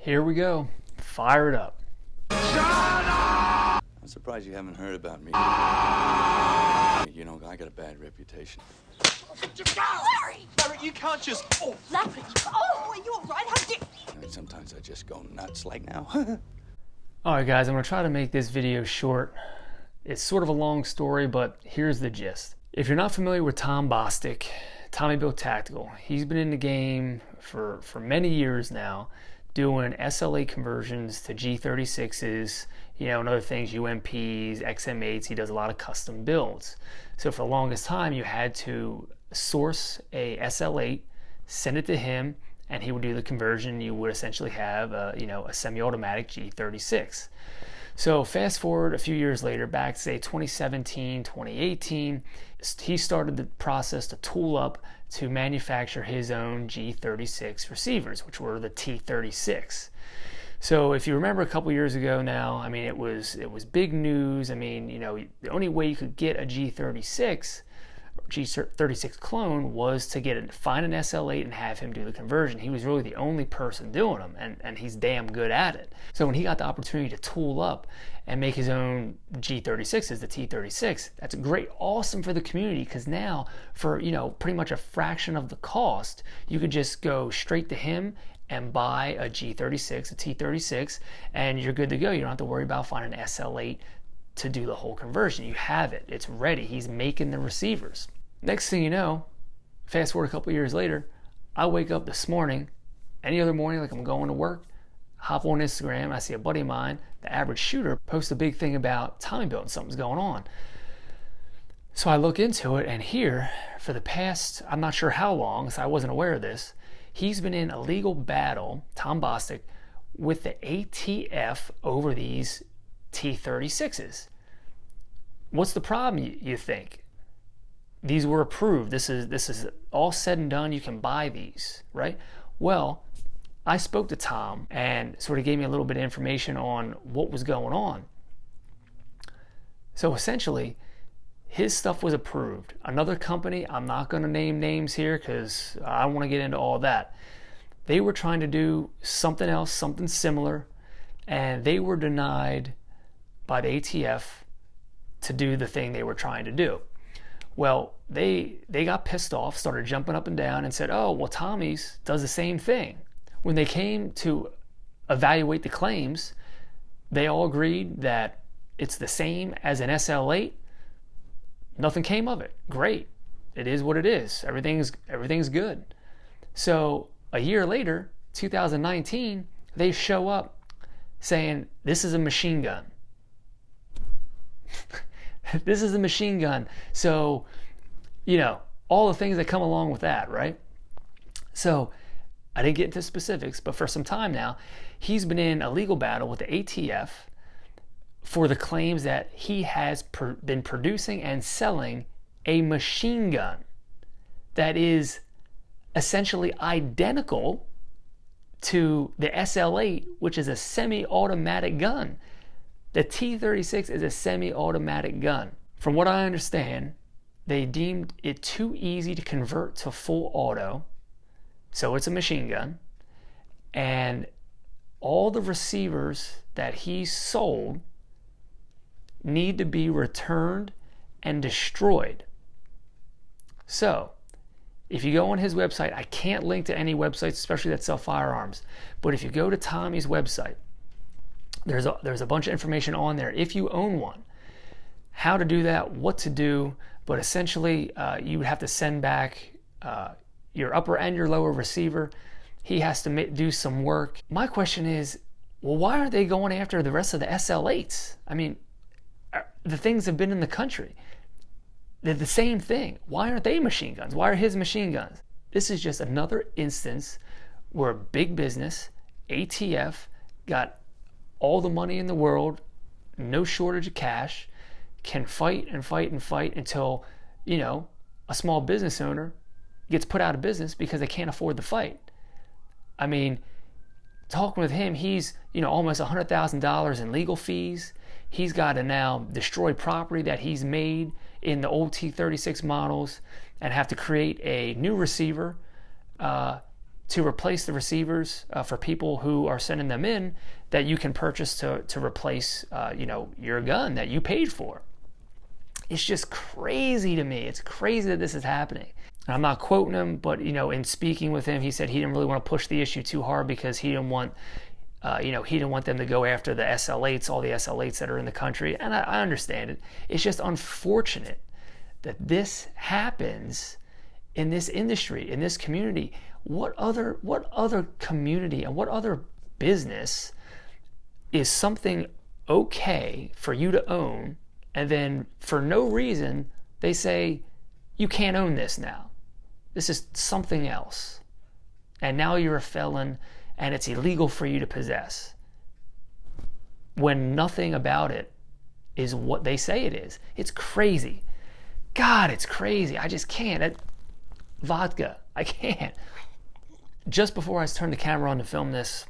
Here we go. Fire it up. I'm surprised you haven't heard about me. You know, I got a bad reputation. Larry! Larry, you can't just... Oh, Larry! Oh, are you all right? How did... And sometimes I just go nuts like now. Alright guys, I'm going to try to make this video short. It's sort of a long story, but here's the gist. If you're not familiar with Tom Bostic, Tommy Built Tactical, he's been in the game for many years now, doing SLA conversions to G36s, you know, and other things, UMPs, XM8s. He does a lot of custom builds. So for the longest time, you had to source a SL8, send it to him, and he would do the conversion. You would essentially have a semi-automatic G36. So fast forward a few years later, back to say 2017, 2018, he started the process to tool up to manufacture his own G36 receivers, which were the T36. So if you remember a couple years ago now, I mean, it was big news. I mean, you know, the only way you could get a G36 clone was to find an SL8 and have him do the conversion. He was really the only person doing them, and he's damn good at it. So when he got the opportunity to tool up and make his own G36s, the T36, that's great, awesome for the community, because now for, you know, pretty much a fraction of the cost, you could just go straight to him and buy a G36, a T36, and you're good to go. You don't have to worry about finding an SL8 to do the whole conversion. You have it. It's ready. He's making the receivers. Next thing you know, fast forward a couple years later, I wake up this morning, any other morning, like I'm going to work, hop on Instagram, I see a buddy of mine, the average shooter, post a big thing about Tommy Built and something's going on. So I look into it, and here, for the past, I'm not sure how long, so I wasn't aware of this, he's been in a legal battle, Tom Bostic, with the ATF over these T36s. What's the problem, you think? These were approved. This is all said and done. You can buy these, right? Well, I spoke to Tom and sort of gave me a little bit of information on what was going on. So essentially, his stuff was approved. Another company, I'm not going to name names here because I don't want to get into all that. They were trying to do something else, something similar, and they were denied by the ATF to do the thing they were trying to do. Well, they got pissed off, started jumping up and down, and said, oh, well, Tommy's does the same thing. When they came to evaluate the claims, they all agreed that it's the same as an SL8. Nothing came of it. Great. It is what it is. Everything's good. So a year later, 2019, they show up saying, this is a machine gun. This is a machine gun. So, you know, all the things that come along with that, right? So I didn't get into specifics, but for some time now, he's been in a legal battle with the ATF for the claims that he has been producing and selling a machine gun that is essentially identical to the SL8, which is a semi-automatic gun. The T36 is a semi-automatic gun. From what I understand, they deemed it too easy to convert to full auto, so it's a machine gun, and all the receivers that he sold need to be returned and destroyed. So, if you go on his website, I can't link to any websites, especially that sell firearms, but if you go to Tommy's website, there's a bunch of information on there if you own one, how to do that, what to do, but essentially you would have to send back your upper and your lower receiver. He has to do some work. My question is, well, why aren't they going after the rest of the SL8s? I mean, the things have been in the country. They're the same thing. Why aren't they machine guns? Why are his machine guns? This is just another instance where big business, ATF, got all the money in the world, no shortage of cash, can fight and fight and fight until, you know, a small business owner gets put out of business because they can't afford the fight. I mean, talking with him, he's, you know, almost $100,000 in legal fees. He's got to now destroy property that he's made in the old T36 models and have to create a new receiver to replace the receivers for people who are sending them in that you can purchase to replace, your gun that you paid for. It's just crazy to me. It's crazy that this is happening. And I'm not quoting him, but, in speaking with him, he said he didn't really want to push the issue too hard because he didn't want, he didn't want them to go after the SL8s, all the SL8s that are in the country. And I understand it. It's just unfortunate that this happens in this industry, in this community. What other community and what other business is something okay for you to own, and then for no reason they say you can't own this now? This is something else, and now you're a felon and it's illegal for you to possess, when nothing about it is what they say it is. It's crazy. God, it's crazy. I just can't. Vodka, I can't. Just before I turned the camera on to film this,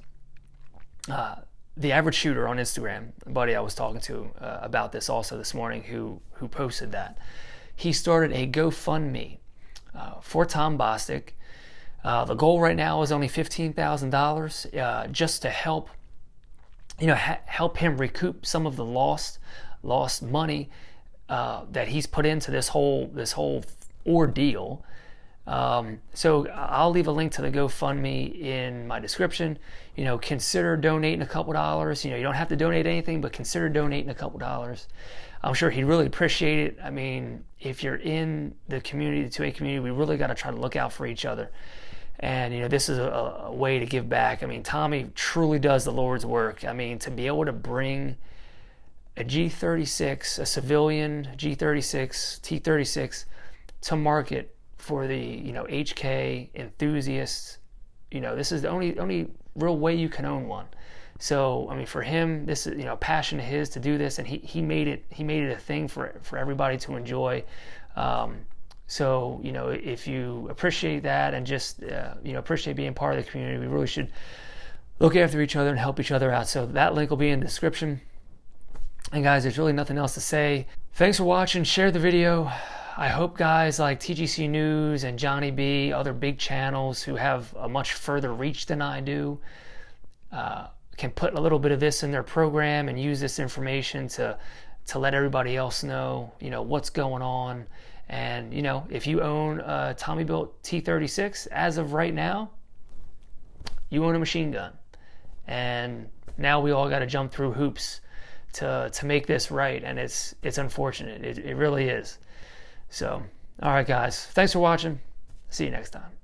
the Average Shooter on Instagram, a buddy I was talking to about this also this morning, who posted that, he started a GoFundMe for Tom Bostic. The goal right now is only $15,000, just to help, help him recoup some of the lost money that he's put into this whole ordeal. So I'll leave a link to the GoFundMe in my description. Consider donating a couple dollars. You don't have to donate anything, but consider donating a couple dollars. I'm sure he'd really appreciate it. I mean, if you're in the community, the 2A community, we really got to try to look out for each other. And, this is a way to give back. I mean, Tommy truly does the Lord's work. I mean, to be able to bring a G36, a civilian G36, T36 to market for the HK enthusiasts, this is the only real way you can own one. So I mean, for him, this is passion of his to do this, and he made it a thing for everybody to enjoy. So if you appreciate that and just appreciate being part of the community, we really should look after each other and help each other out. So that link will be in the description. And guys, there's really nothing else to say. Thanks for watching. Share the video. I hope guys like TGC News and Johnny B, other big channels who have a much further reach than I do, can put a little bit of this in their program and use this information to let everybody else know, what's going on. And, if you own a Tommy built T36, as of right now, you own a machine gun. And now we all got to jump through hoops to make this right. And it's unfortunate. It really is. So, all right, guys. Thanks for watching. See you next time.